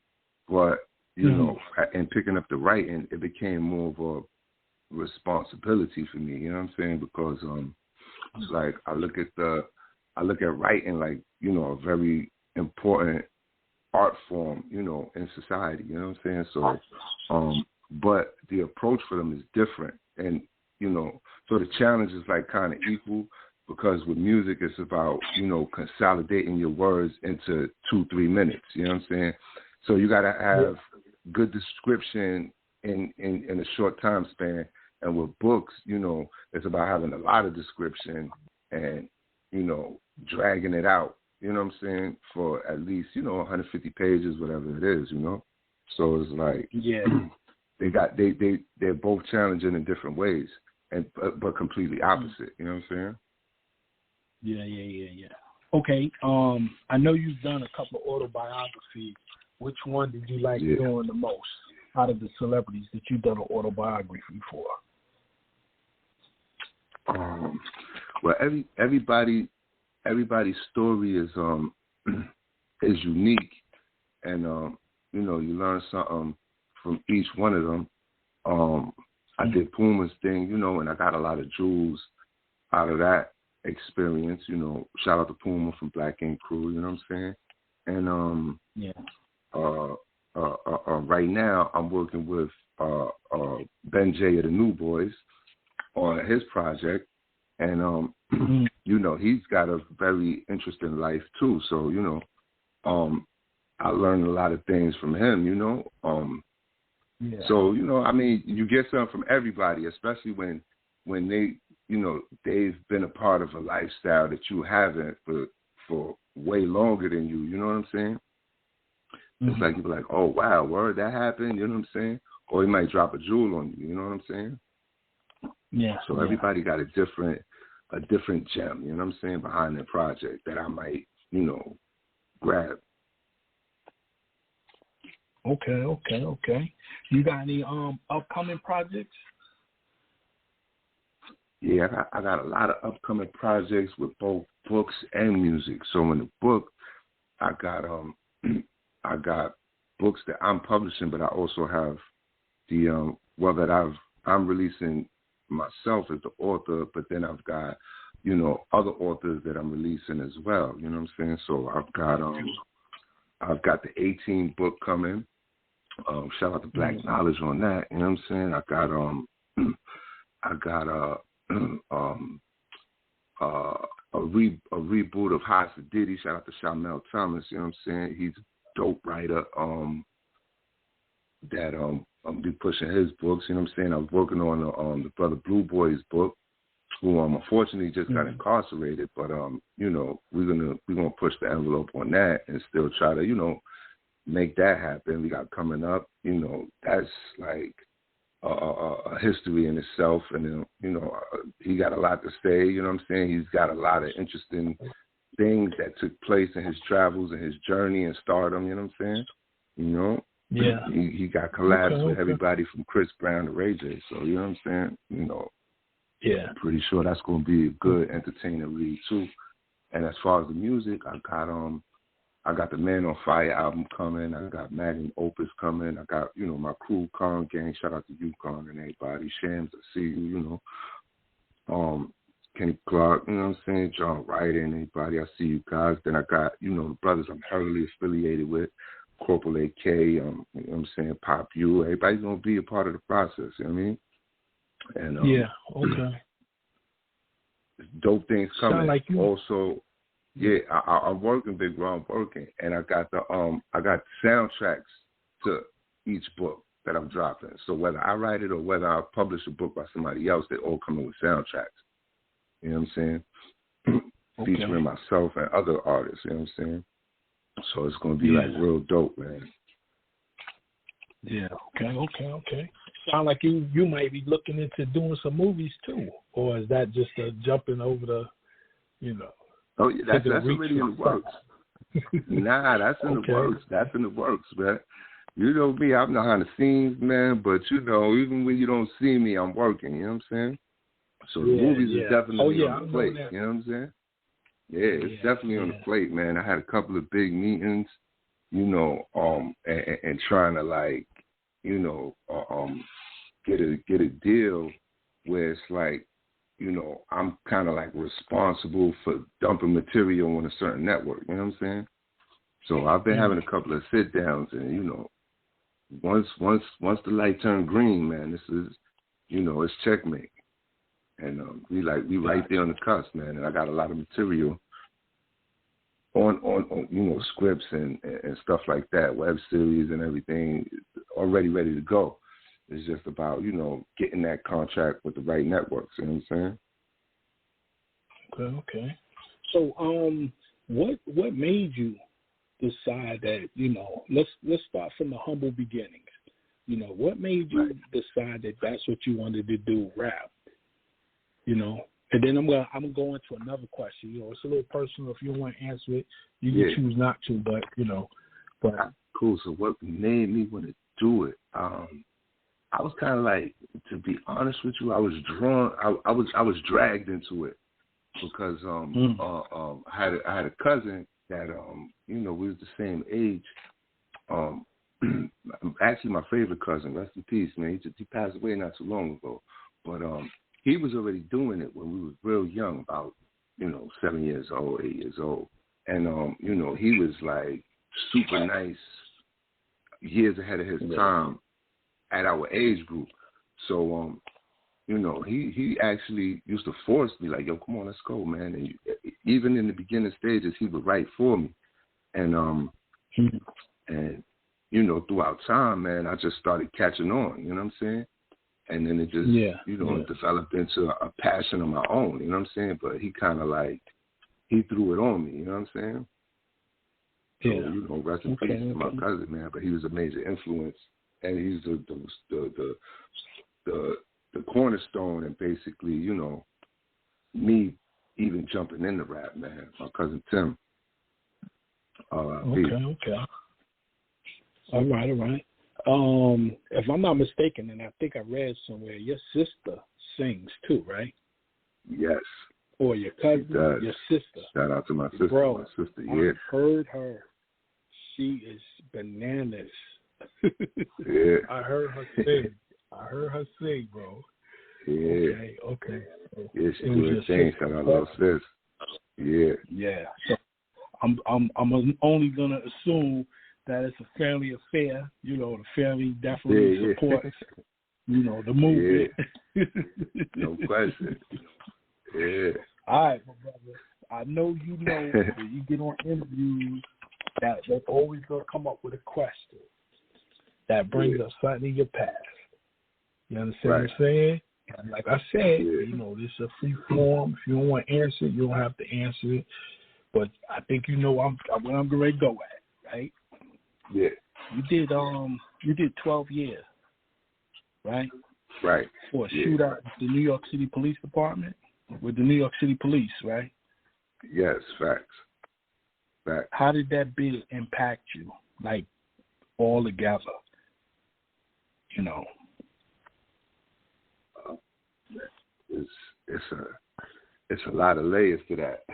but and picking up the writing, it became more of a responsibility for me. You know what I'm saying? Because it's like I look at writing like a very important art form, in society. You know what I'm saying? So, but the approach for them is different, and so the challenge is like kind of equal, because with music it's about consolidating your words into 2-3 minutes. You know what I'm saying? So you got to have good description in a short time span. And with books, it's about having a lot of description and dragging it out you know what I'm saying, for at least, 150 pages, whatever it is, So it's like, they're both challenging in different ways, but completely opposite. You know what I'm saying? Yeah. Okay. I know you've done a couple of autobiographies. Which one did you like doing the most out of the celebrities that you've done an autobiography for? Well, everybody's story is is unique, and you learn something from each one of them. I did Puma's thing, and I got a lot of jewels out of that experience. Shout out to Puma from Black Ink Crew. You know what I'm saying? And right now I'm working with Ben J of the New Boys on his project, and he's got a very interesting life too. So I learned a lot of things from him. So I mean, you get something from everybody, especially when they they've been a part of a lifestyle that you haven't for way longer than you. You know what I'm saying? It's like you be like, oh wow, word, that happened. You know what I'm saying? Or he might drop a jewel on you. You know what I'm saying? Yeah. So everybody got a different gem. You know what I'm saying, behind their project that I might grab. Okay. You got any upcoming projects? Yeah, I got a lot of upcoming projects with both books and music. So in the book, I got books that I'm publishing, but I also have the that I'm releasing myself as the author, but then I've got other authors that I'm releasing as well. You know what I'm saying? So I've got the 18 book coming. Shout out to Black Knowledge on that. You know what I'm saying? I got a reboot of High Diddy. Shout out to Shamel Thomas. You know what I'm saying? He's a dope writer. That I'll be pushing his books. You know what I'm saying? I was working on the Brother Blue Boy's book, who unfortunately just got incarcerated. But we're gonna push the envelope on that and still try to make that happen. We got coming up. That's like a history in itself, and he got a lot to say. You know what I'm saying? He's got a lot of interesting things that took place in his travels and his journey and stardom. You know what I'm saying? Yeah. He got collabs with everybody from Chris Brown to Ray J. So you know what I'm saying? Yeah. I'm pretty sure that's going to be a good entertaining read too. And as far as the music, I got the Man on Fire album coming. I got Magnum Opus coming. I got my crew, Con Gang. Shout out to you, Con, and everybody. Shams, I see you. Kenny Clark, you know what I'm saying? John Wright and everybody. I see you guys. Then I got the brothers I'm heavily affiliated with. Corporal AK, you know what I'm saying, Pop U, everybody's going to be a part of the process, you know what I mean? And dope things coming. Like you. Also, I'm working, Big Bro, I'm working, and I got soundtracks to each book that I'm dropping. So whether I write it or whether I publish a book by somebody else, they all come in with soundtracks. You know what I'm saying? Featuring myself and other artists, you know what I'm saying? So it's going to be like real dope, man. Yeah, okay. Sound like you might be looking into doing some movies too, or is that just jumping over the, Oh, yeah, that's already in the works. Nah, that's in the works. That's in the works, man. You know me, I'm behind the scenes, man, but even when you don't see me, I'm working, you know what I'm saying? So the movies is definitely on the plate, you know what I'm saying? Yeah, it's definitely on the plate, man. I had a couple of big meetings, and trying to get a deal where it's like, I'm kind of like responsible for dumping material on a certain network, you know what I'm saying? So I've been having a couple of sit downs, and once the light turned green, man, this is, it's checkmate. And we right there on the cusp, man. And I got a lot of material on scripts and stuff like that, web series and everything already ready to go. It's just about, getting that contract with the right networks, you know what I'm saying? Okay. So what made you decide that, let's start from the humble beginnings. What made you decide that that's what you wanted to do, rap? And then I'm gonna go into another question. It's a little personal. If you don't want to answer it, you can choose not to. But cool. So what made me want to do it? I was kind of like, to be honest with you, I was drawn. I was dragged into it because I had a cousin that we was the same age. Actually, my favorite cousin, rest in peace, man. He passed away not too long ago, but he was already doing it when we was real young, about 7 years old, 8 years old, and he was like super nice, years ahead of his time at our age group. So he actually used to force me, like, yo, come on, let's go, man. And even in the beginning stages, he would write for me, and throughout time, man, I just started catching on. You know what I'm saying? And then it just, developed into a passion of my own, you know what I'm saying? But he kind of like, he threw it on me, you know what I'm saying? So, rest in peace to my cousin, man. But he was a major influence, and he's the cornerstone, and basically, me even jumping into rap, man. My cousin Tim. Okay. All right. If I'm not mistaken, and I think I read somewhere, your sister sings too, right? Yes. Or your cousin, your sister. Shout out to my sister. Bro, my sister, yeah. I heard her. She is bananas. Yeah. I heard her sing, bro. Yeah. Okay. Yeah, she do her thing. Shout out to little sis. Yeah. Yeah. So I'm only gonna assume that it's a family affair. The family definitely supports, the movement. Yeah. No question. Yeah. All right, my brother. I know when you get on interviews that they're always going to come up with a question that brings up something in your past. You understand what I'm saying? And like I said, this is a free form. If you don't want to answer it, you don't have to answer it. But I think I'm where I'm going to go at, right? Yeah. You did 12 years, right? Right. For a shootout with the New York City Police Department, with the New York City Police, right? Yes, facts. How did that bid impact you, like, all together? It's a lot of layers to that.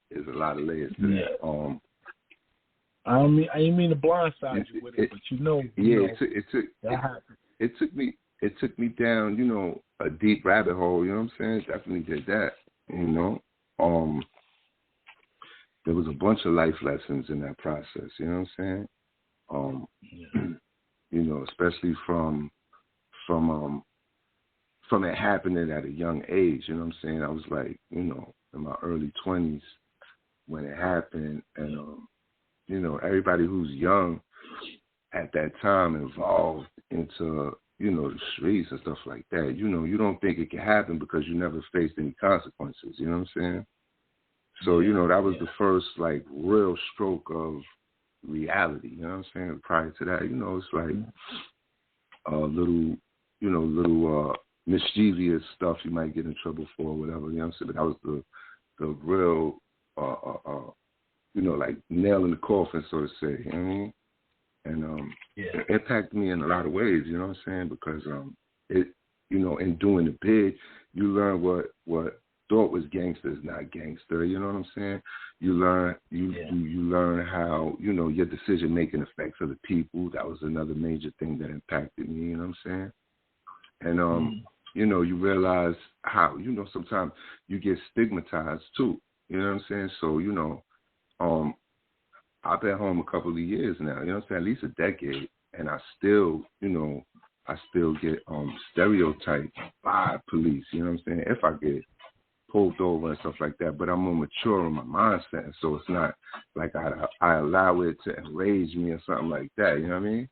There's a lot of layers to that. I didn't mean to blindside you with it, but it took me down, a deep rabbit hole. You know what I'm saying? Definitely did that. There was a bunch of life lessons in that process. You know what I'm saying? Especially from it happening at a young age. You know what I'm saying? I was like, in my early 20s when it happened, and everybody who's young at that time involved into, the streets and stuff like that, you don't think it can happen because you never faced any consequences, you know what I'm saying? So, that was the first, like, real stroke of reality, you know what I'm saying? Prior to that, it's like little mischievous stuff you might get in trouble for or whatever, you know what I'm saying? But that was the real, like nail in the coffin, so to say, you know what I mean? And it impacted me in a lot of ways, you know what I'm saying? Because it, in doing the bid, you learn what thought was gangster is not gangster, you know what I'm saying? You learn you learn how, your decision making affects other people. That was another major thing that impacted me, you know what I'm saying? And you realize how, sometimes you get stigmatized too, you know what I'm saying? So, I've been home a couple of years now, you know what I'm saying, at least a decade, and I still, get stereotyped by police, you know what I'm saying, if I get pulled over and stuff like that, but I'm more mature in my mindset, so it's not like I allow it to enrage me or something like that, you know what I mean?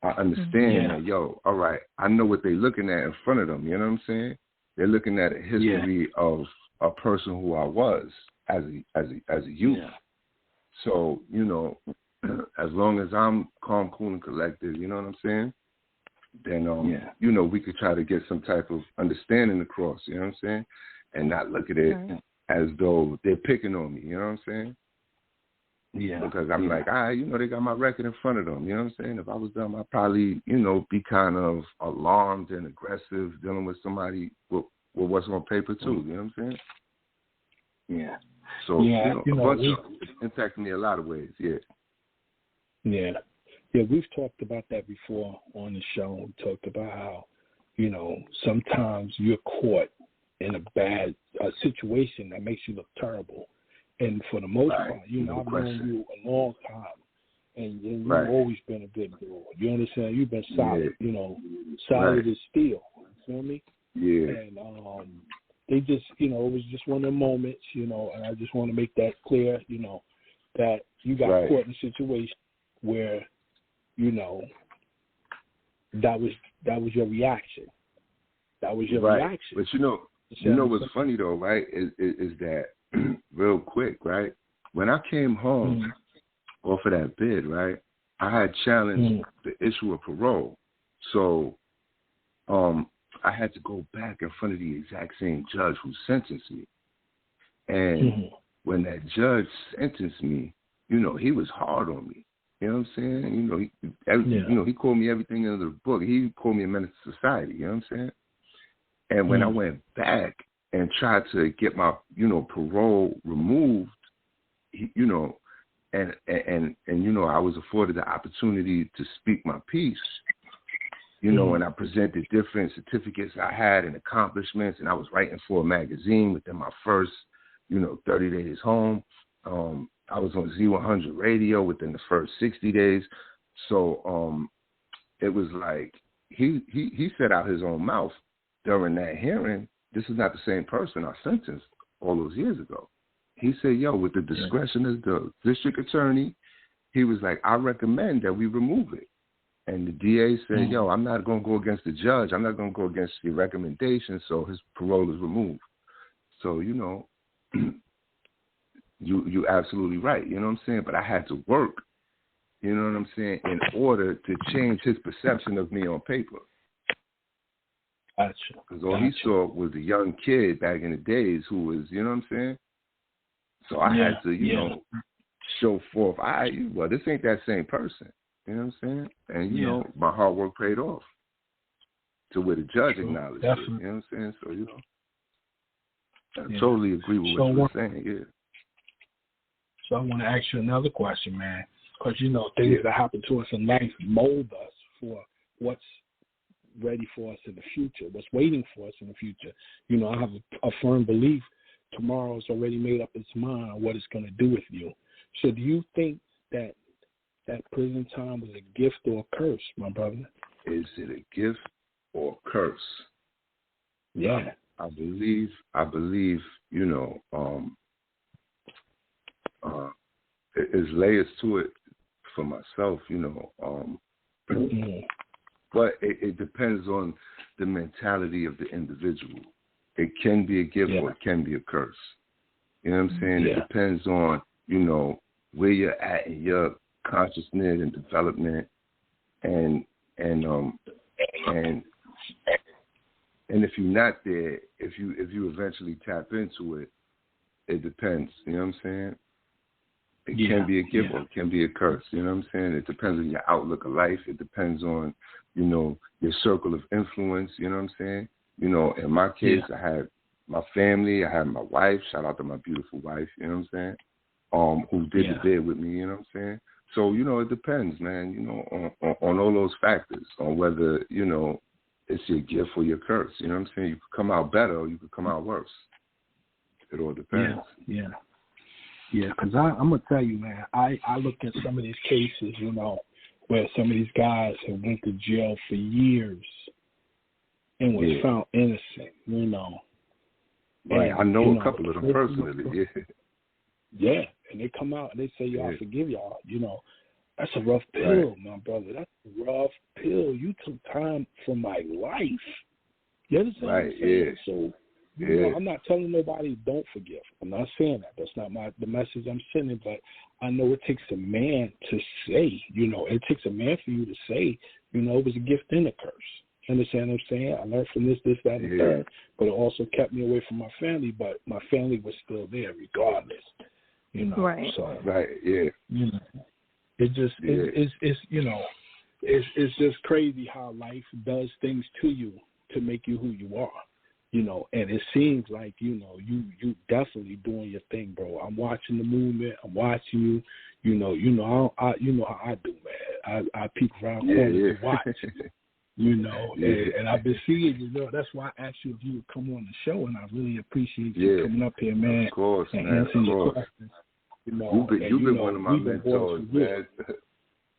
I understand that, all right, I know what they're looking at in front of them, you know what I'm saying? They're looking at a history of a person who I was as a youth. So, you know, as long as I'm calm, cool, and collected, you know what I'm saying? Then, you know, we could try to get some type of understanding across, you know what I'm saying? And not look at it as though they're picking on me, you know what I'm saying? Yeah. Because I'm like, you know, they got my record in front of them, you know what I'm saying? If I was them, I'd probably, you know, be kind of alarmed and aggressive dealing with somebody with what's on paper, too, you know what I'm saying? Yeah. So, you know, a bunch of it impacted me a lot of ways, Yeah, we've talked about that before on the show. We talked about how, you know, sometimes you're caught in a bad situation that makes you look terrible. And for the most part, you know, I've known you a long time, and you've always been a good dude. You understand? You've been solid, you know, solid as steel. You feel me? Yeah. And they just, you know, it was just one of the moments, you know, and I just want to make that clear, you know, that you got caught in a situation where, you know, that was your reaction. That was your reaction. But you know what's funny though, right? Is that real quick, right? When I came home off of that bid, right, I had challenged the issue of parole. So I had to go back in front of the exact same judge who sentenced me. And when that judge sentenced me, you know, he was hard on me. You know what I'm saying? You know, you know, he called me everything in the book. He called me a menace to society. You know what I'm saying? And when I went back and tried to get my, you know, parole removed, you know, and you know, I was afforded the opportunity to speak my piece, you know, and I presented different certificates I had and accomplishments, and I was writing for a magazine within my first, you know, 30 days home. I was on Z100 radio within the first 60 days. So it was like he said out his own mouth during that hearing, this is not the same person I sentenced all those years ago. He said, yo, with the discretion of the district attorney, he was like, I recommend that we remove it. And the DA said, yo, I'm not going to go against the judge. I'm not going to go against the recommendation, so his parole is removed. So, you know, you're absolutely right. You know what I'm saying? But I had to work, you know what I'm saying, in order to change his perception of me on paper. Because all he saw was a young kid back in the days who was, you know what I'm saying? So I had to, you know, show forth, well, this ain't that same person. You know what I'm saying? And, you know, my hard work paid off to where the judge acknowledged it. You know what I'm saying? So, you know, I totally agree with what you're saying, So I want to ask you another question, man, because, you know, things that happen to us in life mold us for what's ready for us in the future, what's waiting for us in the future. You know, I have a firm belief tomorrow's already made up its mind on what it's going to do with you. So do you think that prison time was a gift or a curse, my brother? Is it a gift or a curse? Yeah. I believe, you know, there's layers to it for myself, you know. But it depends on the mentality of the individual. It can be a gift or it can be a curse. You know what I'm saying? It depends on, you know, where you're at in your consciousness and development, and if you're not there, if you eventually tap into it, it depends. You know what I'm saying? It can be a gift or it can be a curse. You know what I'm saying? It depends on your outlook of life. It depends on, you know, your circle of influence. You know what I'm saying? You know, in my case, I had my family. I had my wife. Shout out to my beautiful wife. You know what I'm saying? Who did the bid with me. You know what I'm saying? So, you know, it depends, man. You know, on all those factors, on whether, you know, it's your gift or your curse. You know what I'm saying? You could come out better or you could come out worse. It all depends. Yeah, because I'm going to tell you, man, I look at some of these cases, you know, where some of these guys have went to jail for years and was found innocent, you know. Right, and, I know a couple of them personally, Yeah, and they come out and they say, yo, I forgive y'all, you know. That's a rough pill, my brother. That's a rough pill. You took time from my life. You understand what I'm saying? So, you know, I'm not telling nobody don't forgive. I'm not saying that. That's not the message I'm sending. But I know it takes a man to say, it takes a man for you to say, it was a gift and a curse. You understand what I'm saying? I learned from this, that, and the third, but it also kept me away from my family, but my family was still there regardless, Right. So, right, yeah. It just, it's just crazy how life does things to you to make you who you are. And it seems like, you definitely doing your thing, bro. I'm watching the movement. I'm watching you. You know how I do, man. I peek around corners to watch. And I've been seeing That's why I asked you if you would come on the show, and I really appreciate you coming up here, man. Of course, and man. answering your questions. You've been one of my mentors, man.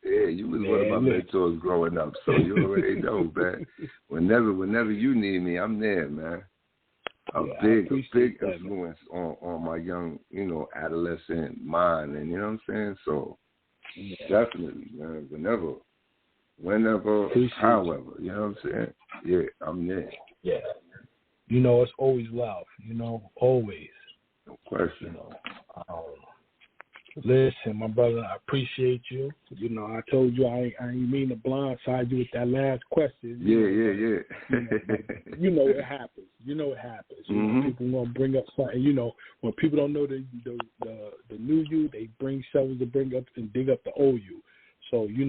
Yeah, you was one of my mentors growing up, so you already know, man. Whenever you need me, I'm there, man. A big influence on my young, adolescent mind, and you know what I'm saying? So definitely, man. Whenever, however, you know what I'm saying? Yeah, I'm there. Yeah. It's always love, always. No question. Listen, my brother, I appreciate you. I told you I ain't mean to blindside you with that last question. Yeah. It happens. It happens. People want to bring up something. When people don't know the new you, they bring shovels to bring up and dig up the old you. So, if you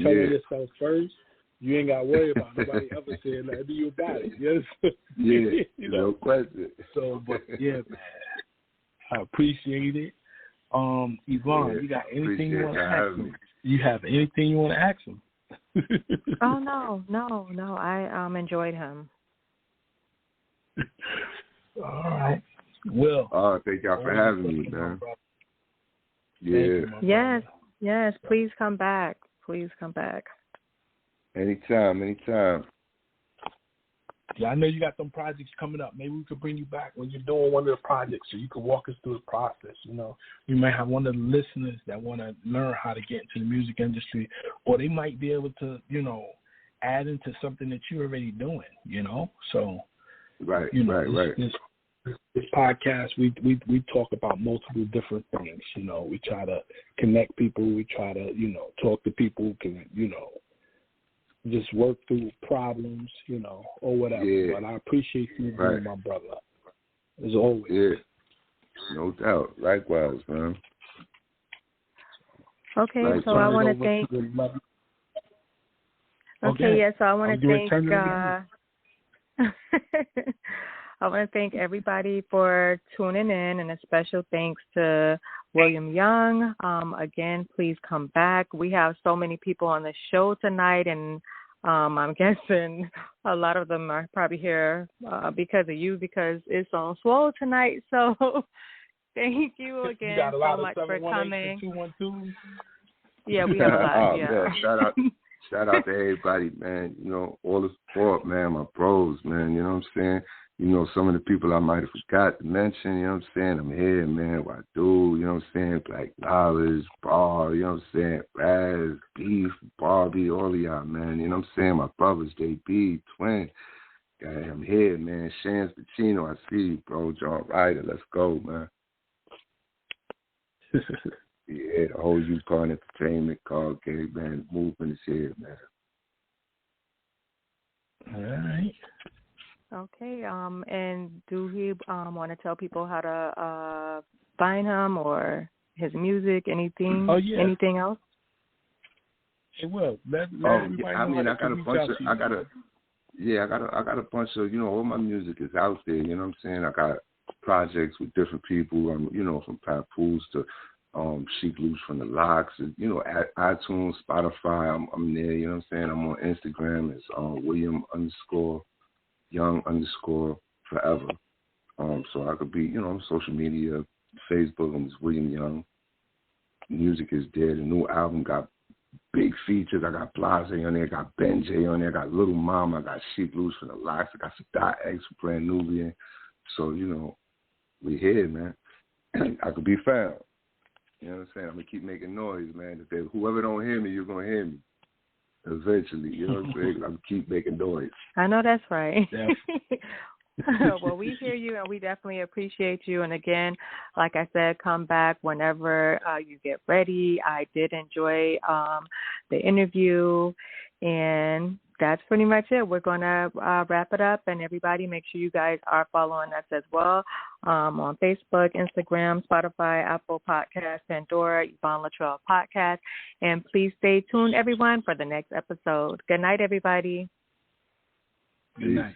tell yourself first, you ain't got to worry about nobody ever saying nothing to you about it. Yes? No question. So, but, man, I appreciate it. Yvonne, you got anything you want to ask him? You have anything you want to ask him? Oh, no. I enjoyed him. All right. Well. Thank y'all for having me, man. Yeah. Yes. Please come back. Anytime. Yeah, I know you got some projects coming up. Maybe we could bring you back when you're doing one of the projects so you can walk us through the process. You might have one of the listeners that want to learn how to get into the music industry, or they might be able to, add into something that you're already doing, So, right. This podcast, we talk about multiple different things. We try to connect people. We try to, talk to people who can, just work through problems, or whatever. Yeah. But I appreciate you being my brother, as always. Yeah, no doubt. Likewise, man. Okay, so I want to thank. So I want to thank. I want to thank everybody for tuning in, and a special thanks to William Young. Again, please come back. We have so many people on the show tonight, and I'm guessing a lot of them are probably here because of you, because it's on Swole tonight. So thank you again so much for coming. Yeah, we have a lot. Man, shout out to everybody, man. All the support, man. My pros, man. You know what I'm saying? Some of the people I might have forgot to mention, you know what I'm saying? I'm here, man. Wadu, you know what I'm saying? Black Knowledge, Bar, you know what I'm saying? Raz, Beef, Barbie, all of y'all, man. You know what I'm saying? My brothers, JB, Twin. I'm here, man. Shans Pacino, I see you, bro. John Ryder, let's go, man. Yeah, the whole Yukon Entertainment, Carl Gay, man. Movement is here, man. All right. Okay, and do he want to tell people how to find him or his music, anything? Oh, yeah. Anything else? It will. I got a bunch of, all my music is out there, you know what I'm saying? I got projects with different people, from Papoose to Sheik Loose from the Locks, iTunes, Spotify, I'm there, you know what I'm saying? I'm on Instagram, it's William_Young_forever. So I could be, social media, Facebook, I'm just William Young. Music is there. The new album got big features. I got Blase on there, I got Ben J on there, I got Little Mama, I got Sheik Loose from the Locks, I got Sadat X from Brand Nubian. So, we here, man. I could be found. You know what I'm saying? I'm going to keep making noise, man. Whoever don't hear me, you're going to hear me. Eventually, you know what I'm saying? I'm going to keep making noise. I know that's right. Yeah. Well, we hear you, and we definitely appreciate you. And again, like I said, come back whenever you get ready. I did enjoy the interview, and that's pretty much it. We're going to wrap it up, and everybody make sure you guys are following us as well on Facebook, Instagram, Spotify, Apple Podcasts, Pandora, Yvonne Latrell Podcast. And please stay tuned, everyone, for the next episode. Good night, everybody. Good night.